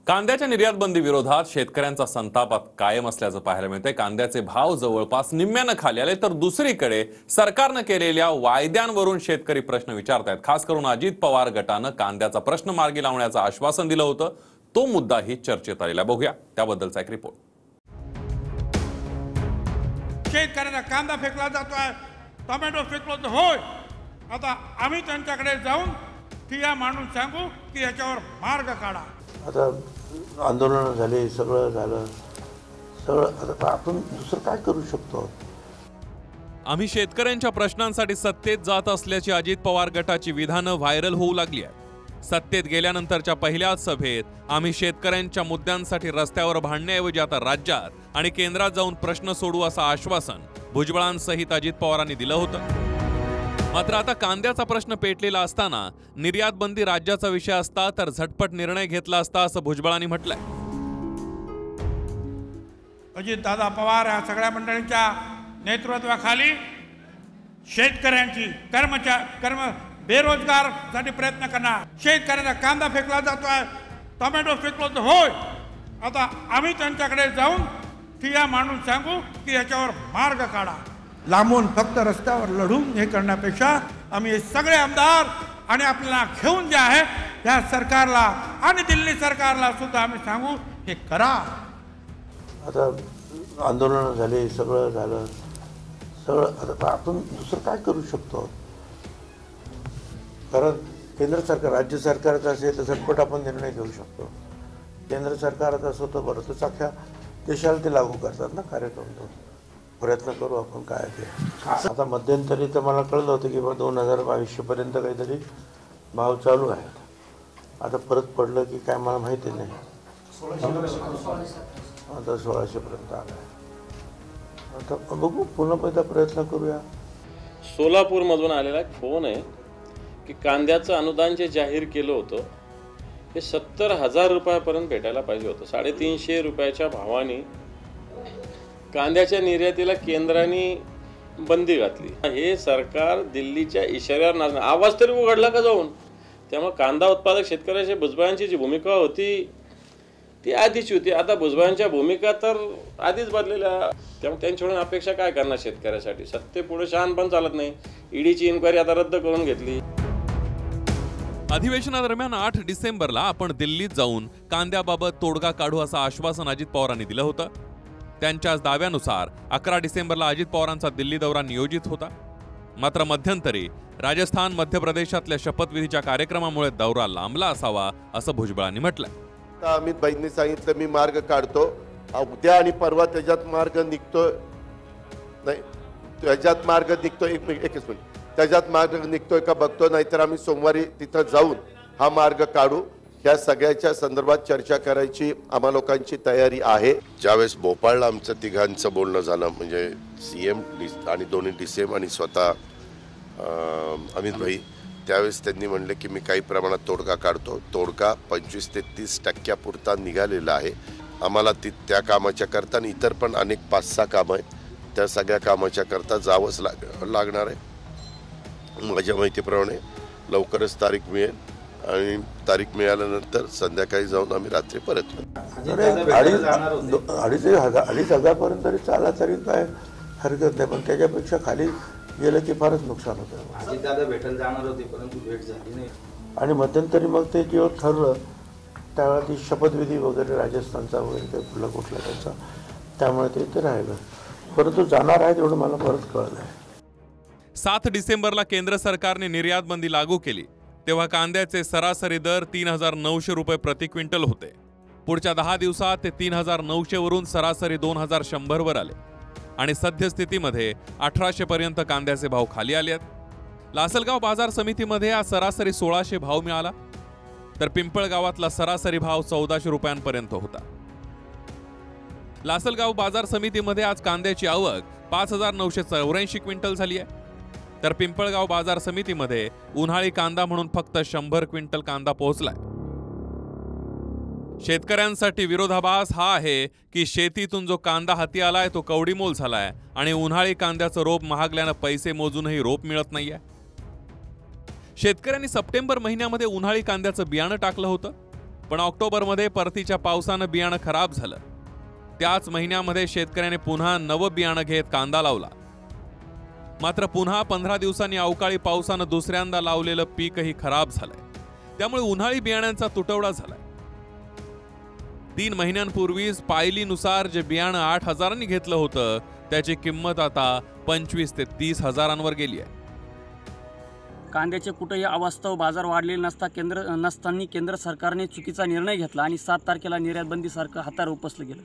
कांद्याच्या निर्यात बंदी विरोधात शेतकऱ्यांचा संताप कायम असल्याचं पाहायला मिळतंय। कांद्याचे भाव जवळपास निम्म्यानं खाली आले, तर दुसरीकडे सरकारनं केलेल्या वायद्यांवरून शेतकरी प्रश्न विचारतायत। खास करून अजित पवार गटानं कांद्याचा प्रश्न मार्गी लावण्याचं आश्वासन दिलं होतं, तो मुद्दाही चर्चेत आलेला। बघूया त्याबद्दलचा एक रिपोर्ट। शेतकऱ्यांना कांदा फेकला जातोय, टोमॅटो फेकलो तर होय, आता आम्ही त्यांच्याकडे जाऊन ठिया मांडून सांगू की याच्यावर मार्ग काढा। आता आंदोलन झाले, सगळं झालं, सगळं आता आपण दुसरं काय करू शकतो? आम्ही शेतकऱ्यांच्या प्रश्नांसाठी सत्तेत जात असल्याची अजित पवार गटाची विधानं व्हायरल होऊ लागली आहेत। सत्तेत गेल्यानंतरच्या पहिल्याच सभेत आम्ही शेतकऱ्यांच्या मुद्द्यांसाठी रस्त्यावर भांडण्याऐवजी आता राज्यात आणि केंद्रात जाऊन प्रश्न सोडू असं आश्वासन भुजबळांसहित अजित पवारांनी दिलं होतं। मात्र आता कांद्याचा प्रश्न पेटलेला असताना निर्यात बंदी राज्याचा विषय असता तर झटपट निर्णय घेतला असता असं भुजबळांनी म्हटलंय। अजितदादा पवार या सगळ्या मंडळींच्या नेतृत्वाखाली शेतकऱ्यांची बेरोजगारसाठी प्रयत्न करणार। शेतकऱ्यांना कांदा फेकला जातोय, टोमॅटो फेकलो तर होय, आता आम्ही त्यांच्याकडे जाऊन ठिया मांडून सांगू की याच्यावर मार्ग काढा। लांबून फक्त रस्त्यावर लढून हे करण्यापेक्षा आम्ही हे सगळे आमदार आणि आपल्याला घेऊन जे आहे त्या सरकारला आणि दिल्ली सरकारला सुद्धा आम्ही सांगू हे करा। आता आंदोलन झाले, सगळं झालं, सगळं आता आपण दुसरं काय करू शकतो? कारण केंद्र सरकार, राज्य सरकारचं असेल तर झटपट आपण निर्णय घेऊ शकतो। केंद्र सरकारचं असं तर बरं तर अख्ख्या देशाला ते लागू करतात ना कार्यक्रम। तो प्रयत्न करू आपण काय ते। आता मध्यंतरी तर मला कळलं होतं की 2022 पर्यंत काहीतरी भाव चालू आहेत। आता परत पडलं की काय मला माहिती नाही, आता 1600 पर्यंत आलं आहे। आता बघू, पुन्हा पहिला प्रयत्न करूया। सोलापूरमधून आलेला एक फोन आहे की कांद्याचं अनुदान जे जाहीर केलं होतं हे 70,000 रुपयापर्यंत भेटायला पाहिजे होतं। 350 रुपयाच्या भावाने कांद्याच्या निर्यातीला केंद्राने बंदी घातली। हे सरकार दिल्लीच्या इशाऱ्यावर नाचणार, आवाज तरी उघडला का जाऊन? त्यामुळे कांदा उत्पादक शेतकऱ्याच्या भुजबळांची जी भूमिका होती ती आधीची होती। आता भुजबळांच्या भूमिका तर आधीच बदललेल्या, त्यामुळे त्यांच्याकडून अपेक्षा काय करणार शेतकऱ्यासाठी? सत्तेपुढे शहाणपण चालत नाही। ईडीची इन्क्वायरी आता रद्द करून घेतली। अधिवेशनादरम्यान 8 डिसेंबरला आपण दिल्लीत जाऊन कांद्याबाबत तोडगा काढू असं आश्वासन अजित पवारांनी दिलं होतं। त्यांच्याच दाव्यानुसार 11 डिसेंबरला अजित पवारांचा दिल्ली दौरा नियोजित होता। मात्र मध्यंतरी राजस्थान, मध्य प्रदेशातल्या शपथविधीच्या कार्यक्रमामुळे दौरा लांबला असावा असं भुजबळांनी म्हटलंय। अमित भाईंनी सांगितलं मी मार्ग काढतो, उद्या आणि परवा त्याच्यात मार्ग निघतो, नाही त्याच्यात मार्ग निघतो, एकच मिनिट, त्याच्यात मार्ग निघतोय का बघतो, नाहीतर आम्ही सोमवारी तिथं जाऊन हा मार्ग काढू। या सगळ्याच्या संदर्भात चर्चा करायची आम्हा लोकांची तयारी आहे। ज्यावेळेस भोपाळला आमचं तिघांचं बोलणं झालं, म्हणजे सीएम आणि दोन्ही डीसीएम आणि स्वतः अमित भाई, त्यावेळेस त्यांनी म्हणले की मी काही प्रमाणात तोडगा काढतो। तोडगा 25 ते 30% निघालेला आहे। आम्हाला त्या कामाच्या करता आणि इतर पण अनेक 5-6 कामं आहेत, त्या सगळ्या कामाच्या करता जावंच लागणार आहे। माझ्या माहितीप्रमाणे लवकरच तारीख मिळेल आणि तारीख मिळाल्यानंतर संध्याकाळी जाऊन आम्ही रात्री परत येऊ। 2,500 पर्यंत चालला तरी काय हरकत नाही, पण त्याच्यापेक्षा खाली गेलं की फारच नुकसान होतं। अजितदादा भेटायला जाणार होते परंतु भेट झाली नाही। आणि मध्यंतरी मग ते जेव्हा ठरलं त्यावेळेला ती शपथविधी वगैरे राजस्थानचा वगैरे काही कुठला त्यांचा, त्यामुळे ते इथे राहिलं, परंतु जाणार आहे एवढं मला परत कळलं आहे। 7 डिसेंबरला केंद्र सरकारने निर्यात बंदी लागू केली तेव्हा कांद्याचे सरासरी दर 3,900 रुपये प्रति क्विंटल होते। पुढच्या 10 दिवसात ते 3,900 वरून सरासरी 2,100 वर आले आणि सद्यस्थितीमध्ये 1,800 पर्यंत कांद्याचे भाव खाली आले आहेत। लासलगाव बाजार समितीमध्ये आज सरासरी 1,600 भाव मिळाला, तर पिंपळगावातला सरासरी भाव 1,400 रुपयांपर्यंत होता। लासलगाव बाजार समितीमध्ये आज कांद्याची आवक 5,984 क्विंटल झाली आहे, तर पिंपळगाव बाजार समितीमध्ये उन्हाळी कांदा म्हणून फक्त 100 क्विंटल कांदा पोहोचलाय। शेतकऱ्यांसाठी विरोधाभास हा आहे की शेतीतून जो कांदा हाती आलाय तो कवडीमोल झालाय आणि उन्हाळी कांद्याचं रोप महागल्यानं पैसे मोजूनही रोप मिळत नाहीये। शेतकऱ्यांनी सप्टेंबर महिन्यामध्ये उन्हाळी कांद्याचं बियाणं टाकलं होतं, पण ऑक्टोबरमध्ये परतीच्या पावसानं बियाणं खराब झालं. त्याच महिन्यामध्ये शेतकऱ्याने पुन्हा नवं बियाणं घेत कांदा लावला. मात्र पुन्हा 15 दिवसांनी अवकाळी पावसानं दुसऱ्यांदा लावलेलं पीकही खराब झालंय. त्यामुळे उन्हाळी बियाण्यांचा तुटवडा झालाय. 3 महिन्यांपूर्वीच पायलीनुसार जे बियाणं 8,000 घेतलं होतं त्याची किंमत आता 25 ते 30 हजारांवर गेली आहे. कांद्याचे कुठेही अवास्तव बाजार वाढलेले नसताना केंद्र सरकारने चुकीचा निर्णय घेतला आणि 7 तारखेला निर्यात बंदीसारखं हातार उपसलं गेलं.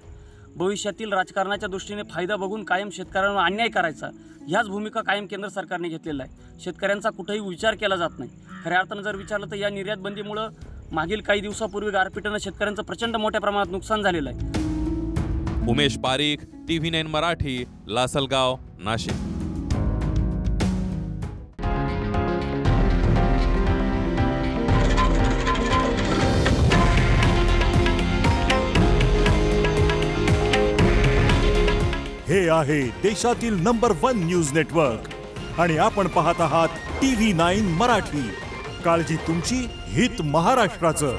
भविष्यातील राजकारणाच्या दृष्टीने फायदा बघून कायम शेतकऱ्यांवर अन्याय करायचा ह्याच भूमिका कायम केंद्र सरकारने घेतलेला आहे. शेतकऱ्यांचा कुठेही विचार केला जात नाही. खऱ्या अर्थानं जर विचारलं तर या निर्यात बंदीमुळं मागील काही दिवसापूर्वी गारपिटीनं शेतकऱ्यांचं प्रचंड मोठ्या प्रमाणात नुकसान झालेलं आहे. उमेश पारीख, TV9 मराठी, लासलगाव, नाशिक. हे आहे देशातील नंबर 1 न्यूज नेटवर्क आणि आपण पाहत आहात TV9 मराठी. काळजी तुमची, हित महाराष्ट्राचं.